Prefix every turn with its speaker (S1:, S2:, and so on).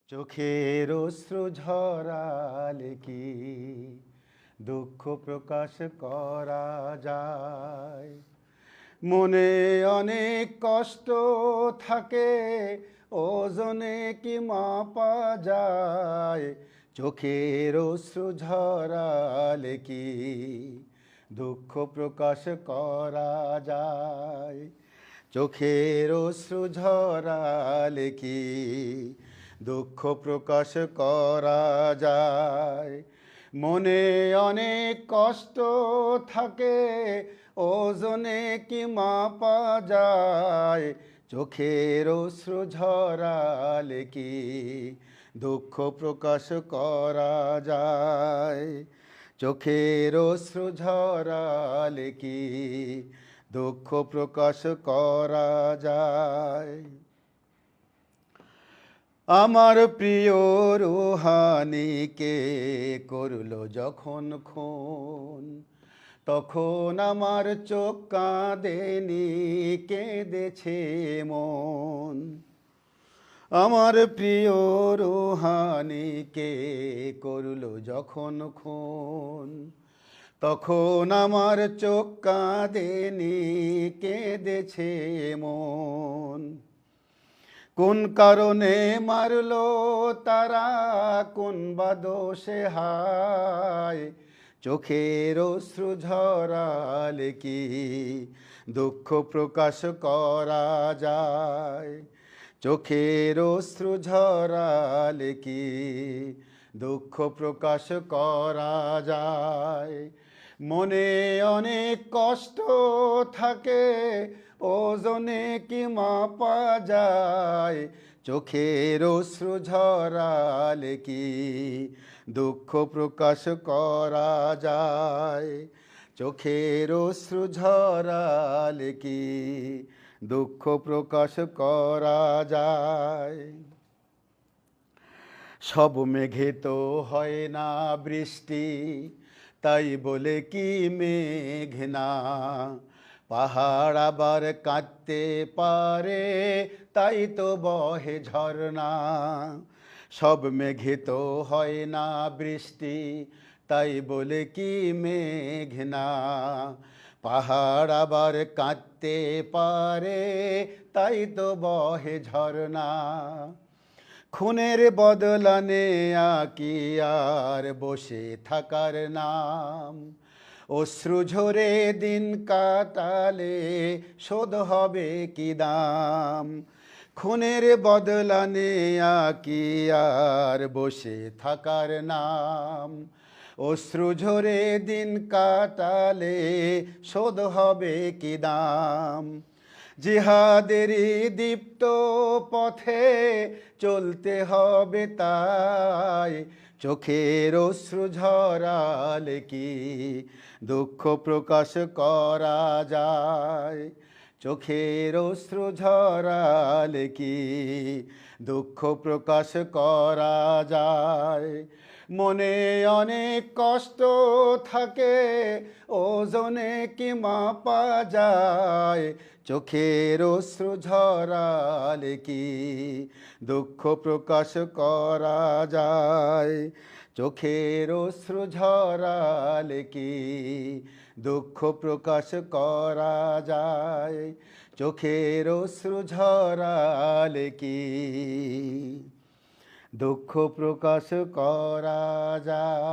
S1: চোখের অশ্রু ঝরালে কি দুঃখ প্রকাশ করা যায়? মনে অনেক কষ্ট থাকে, ওজনে কি মাপা যায়? চোখের অশ্রু ঝরালে কি দুঃখ প্রকাশ করা যায়? চোখের অশ্রু ঝরালে কি দুঃখ প্রকাশ করা যায়? মনে অনেক কষ্ট থাকে, ওজনে কি মাপা যায়? চোখের অশ্রু ঝরালে কি দুঃখ প্রকাশ করা যায়? চোখের অশ্রু ঝরালে কি দুঃখ প্রকাশ করা যায়? আমার প্রিয় রুহানিকে করলো যখন খুন, তখন আমার চোখ কাঁদেনি, কেঁদেছে মন। আমার প্রিয় রুহানিকে করলো যখন খুন, তখন আমার চোখ কাঁদেনি, কেঁদেছে মন। কোন কারণে মারলো তারা, কোন বা দোষে হায়? চোখের অশ্রু ঝরালে কি দুঃখ প্রকাশ করা যায়? চোখের অশ্রু ঝরালে কি দুঃখ প্রকাশ করা যায়? মনে অনেক কষ্ট থাকে, ওজনে কি মাপা যায়? চোখের অশ্রু ঝরালে কি দুঃখ প্রকাশ করা যায়? চোখের অশ্রু ঝরালে কি দুঃখ প্রকাশ করা যায়? সব মেঘে তো হয় না বৃষ্টি, তাই বলে কি মেঘ না? পাহাড় আবার কাঁদতে পারে, তাই তো বহে ঝরনা। সব মেঘে তো হয় না বৃষ্টি, তাই বলে কি মেঘ না? পাহাড় আবার কাঁদতে পারে, তাই তো বহে ঝরনা। খুনের বদলা নেয়া কি আর বসে থাকার নাম? অশ্রু ঝরে দিন কাটালে শোধ হবে কি দাম? খুনের বদলা নেয়া কি আর বসে থাকার নাম? অশ্রু ঝরে দিন কাটালে শোধ হবে কি দাম? জিহাদেরই দীপ্ত পথে চলতে হবে তাই, চোখের অশ্রু ঝরালে কি দুঃখ প্রকাশ করা যায়? চোখের অশ্রু ঝরালে কি দুঃখ প্রকাশ করা যায়? মনে অনেক কষ্ট থাকে, ওজনে কি মাপা যায়? চোখের অশ্রু ঝরালে কি দুঃখ প্রকাশ করা যায়? চোখের অশ্রু ঝরালে কি দুঃখ প্রকাশ করা যায়? চোখের অশ্রু ঝরালে কি দুঃখ প্রকাশ করা যায়?